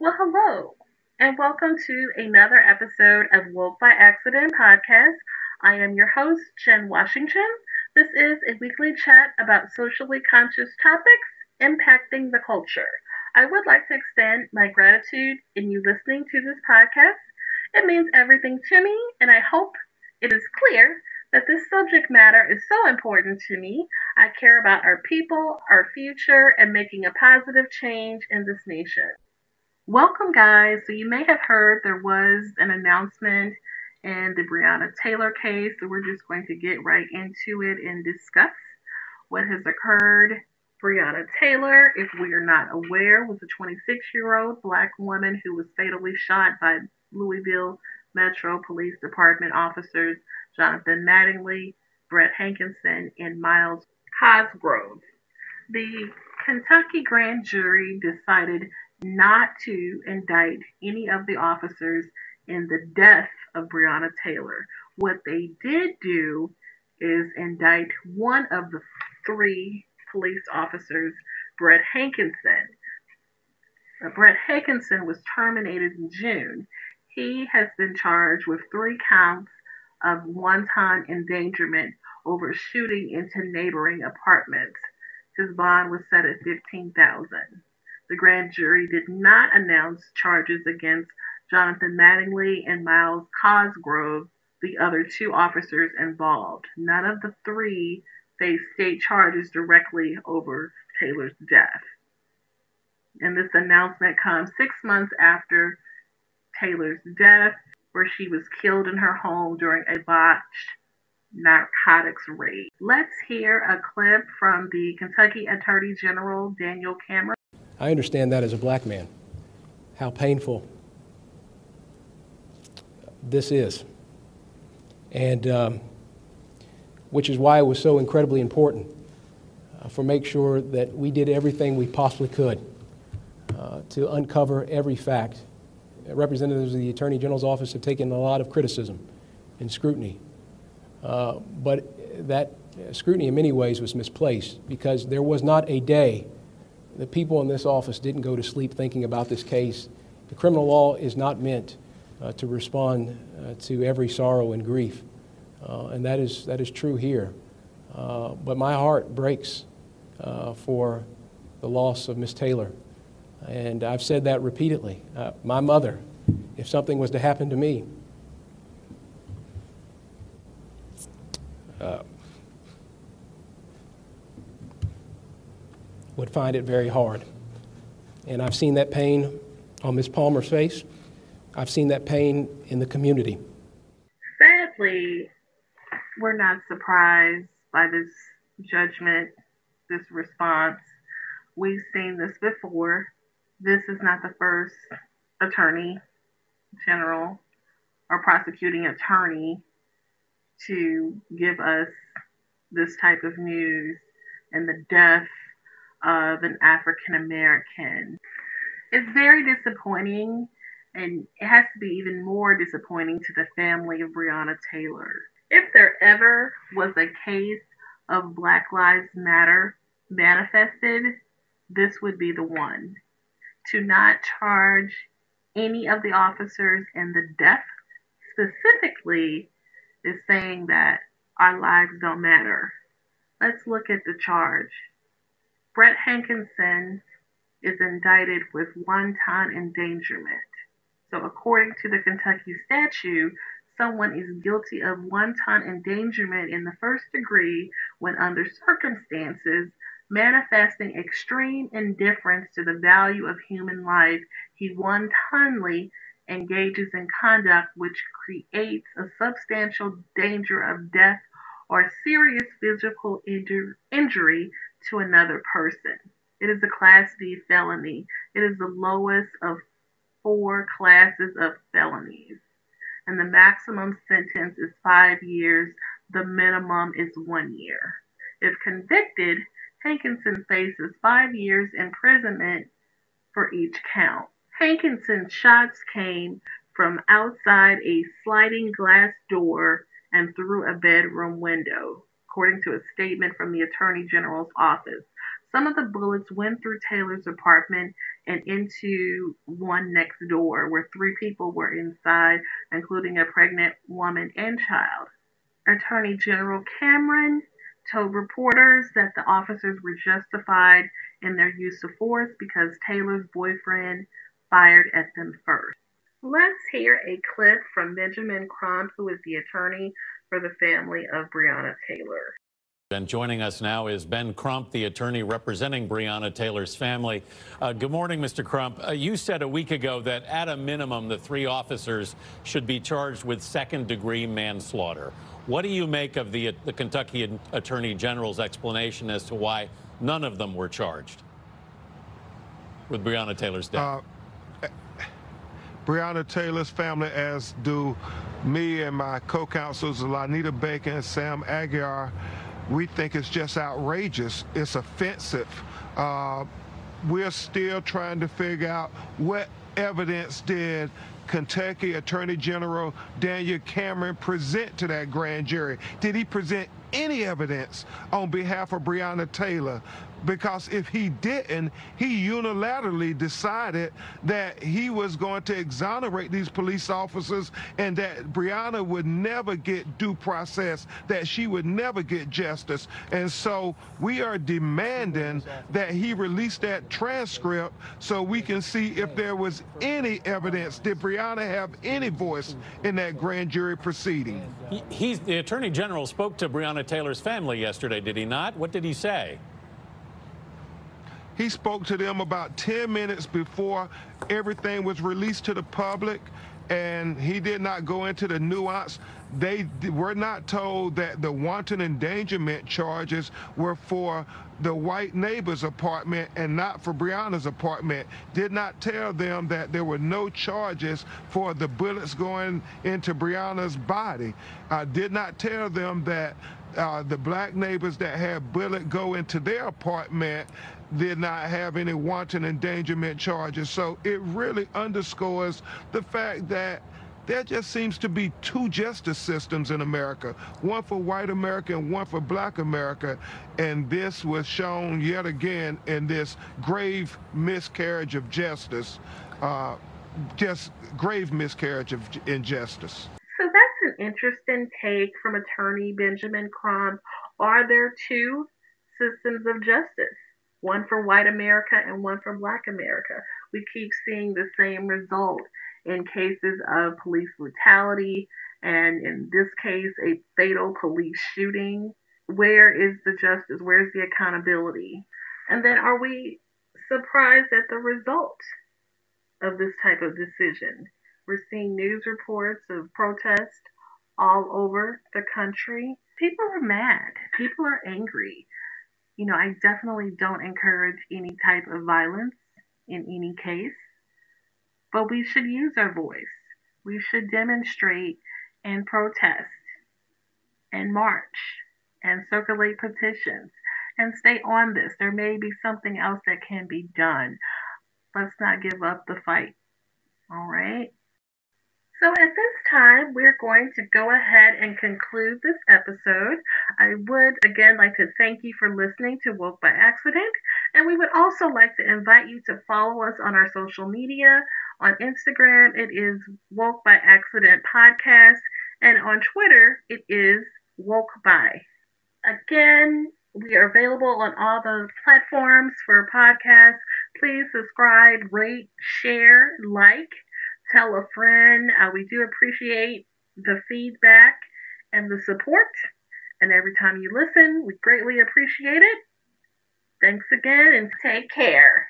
Well, hello, and welcome to another episode of Woke by Accident podcast. I am your host, Jenn Washington. This is a weekly chat about socially conscious topics impacting the culture. I would like to extend my gratitude in you listening to this podcast. It means everything to me, and I hope it is clear that this subject matter is so important to me. I care about our people, our future, and making a positive change in this nation. Welcome, guys. So, you may have heard there was an announcement in the Breonna Taylor case. So, we're just going to get right into it and discuss what has occurred. Breonna Taylor, if we are not aware, was a 26-year-old black woman who was fatally shot by Louisville Metro Police Department officers Jonathan Mattingly, Brett Hankinson, and Miles Cosgrove. The Kentucky grand jury decided not to indict any of the officers in the death of Breonna Taylor. What they did do is indict one of the three police officers, Brett Hankinson. Brett Hankinson was terminated in June. He has been charged with three counts of wanton endangerment over shooting into neighboring apartments. His bond was set at $15,000. The grand jury did not announce charges against Jonathan Mattingly and Miles Cosgrove, the other two officers involved. None of the three faced state charges directly over Taylor's death. And this announcement comes 6 months after Taylor's death, where she was killed in her home during a botched narcotics raid. Let's hear a clip from the Kentucky Attorney General Daniel Cameron. I understand that as a black man, how painful this is. And which is why it was so incredibly important for make sure that we did everything we possibly could to uncover every fact. Representatives of the Attorney General's office have taken a lot of criticism and scrutiny, but that scrutiny in many ways was misplaced because there was not a day the people in this office didn't go to sleep thinking about this case. The criminal law is not meant to respond to every sorrow and grief, and that is true here. But my heart breaks for the loss of Miss Taylor, and I've said that repeatedly. My mother, if something was to happen to me, would find it very hard. And I've seen that pain on Ms. Palmer's face. I've seen that pain in the community. Sadly, we're not surprised by this judgment, this response. We've seen this before. This is not the first attorney general or prosecuting attorney to give us this type of news and the death of an African American. It's very disappointing, and it has to be even more disappointing to the family of Breonna Taylor. If there ever was a case of Black Lives Matter manifested, this would be the one. To not charge any of the officers in the death specifically is saying that our lives don't matter. Let's look at the charge. Brett Hankinson is indicted with wanton endangerment. So according to the Kentucky statute, someone is guilty of wanton endangerment in the first degree when under circumstances manifesting extreme indifference to the value of human life, he wantonly engages in conduct which creates a substantial danger of death or serious physical injury to another person. It is a Class D felony. It is the lowest of four classes of felonies. And the maximum sentence is 5 years. The minimum is 1 year. If convicted, Hankinson faces 5 years imprisonment for each count. Hankinson's shots came from outside a sliding glass door and through a bedroom window, according to a statement from the Attorney General's office. Some of the bullets went through Taylor's apartment and into one next door, where three people were inside, including a pregnant woman and child. Attorney General Cameron told reporters that the officers were justified in their use of force because Taylor's boyfriend fired at them first. Let's hear a clip from Benjamin Crump, who is the attorney for the family of Breonna Taylor. And joining us now is Ben Crump, the attorney representing Breonna Taylor's family. Good morning, Mr. Crump. You said a week ago that at a minimum, the three officers should be charged with second-degree manslaughter. What do you make of the Kentucky Attorney General's explanation as to why none of them were charged with Breonna Taylor's death? Breonna Taylor's family, as do me and my co-counsels, Lanita Bacon and Sam Aguiar, we think it's just outrageous. It's offensive. We're still trying to figure out what evidence did Kentucky Attorney General Daniel Cameron present to that grand jury. Did he present any evidence on behalf of Breonna Taylor? Because if he didn't, he unilaterally decided that he was going to exonerate these police officers and that Breonna would never get due process, that she would never get justice. And so we are demanding that he release that transcript so we can see if there was any evidence. Did Breonna have any voice in that grand jury proceeding? The Attorney General spoke to Breonna Taylor's family yesterday, did he not? What did he say? He spoke to them about 10 minutes before everything was released to the public, and he did not go into the nuance. They were not told that the wanton endangerment charges were for the white neighbor's apartment and not for Breonna's apartment. Did not tell them that there were no charges for the bullets going into Breonna's body. Did not tell them that the black neighbors that had bullet go into their apartment did not have any wanton endangerment charges. So it really underscores the fact that there just seems to be two justice systems in America, one for white America and one for black America. And this was shown yet again in this grave miscarriage of justice, just grave miscarriage of injustice. So that's an interesting take from attorney Benjamin Crump. Are there two systems of justice? One for white America and one for black America. We keep seeing the same result in cases of police brutality, and in this case, a fatal police shooting. Where is the justice? Where's the accountability? And then are we surprised at the result of this type of decision? We're seeing news reports of protests all over the country. People are mad. People are angry. I definitely don't encourage any type of violence in any case, but we should use our voice. We should demonstrate and protest and march and circulate petitions and stay on this. There may be something else that can be done. Let's not give up the fight. All right? So at this time, we're going to go ahead and conclude this episode. I would again like to thank you for listening to Woke by Accident, and we would also like to invite you to follow us on our social media. On Instagram, it is Woke by Accident Podcast, and on Twitter, it is Woke by. Again, we are available on all the platforms for podcasts. Please subscribe, rate, share, like. Tell a friend. We do appreciate the feedback and the support. And every time you listen, we greatly appreciate it. Thanks again and take care.